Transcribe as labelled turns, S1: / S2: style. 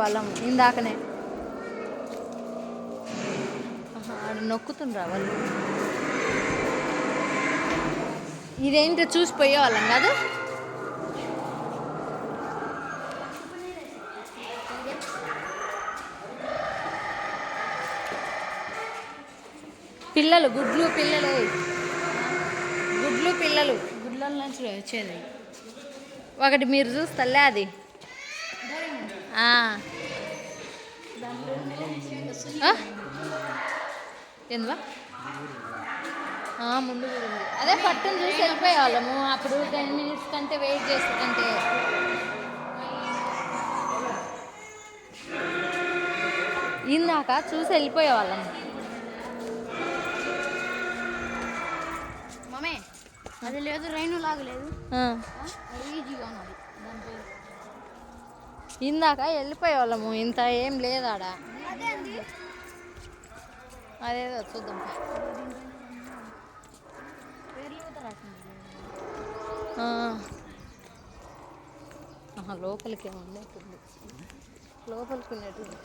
S1: వాళ్ళం ఇందాకనే ఆడ నొక్కుతుండ్రా వాళ్ళు. ఇదేంటో చూసిపోయే వాళ్ళం కాదు. పిల్లలు గుడ్లు పిల్లలు గుడ్ల నుంచి వచ్చేది ఒకటి మీరు చూస్తలే అది. ఏందివా ముందు కూడా ఉంది. అదే పట్టును చూసి వెళ్ళిపోయే వాళ్ళము అప్పుడు 10 minutes కంటే వెయిట్ చేస్తుంటే. ఇందాక చూసి వెళ్ళిపోయే వాళ్ళము.
S2: మమే అది లేదు, రైను లాగలేదు.
S1: ఇందాక వెళ్ళిపోయే వాళ్ళము, ఇంత ఏం లేదాడ. అదేదో చూద్దాం. లోపలికి ఏమో ఉండేటుంది, లోపలికి ఉండేటుంది.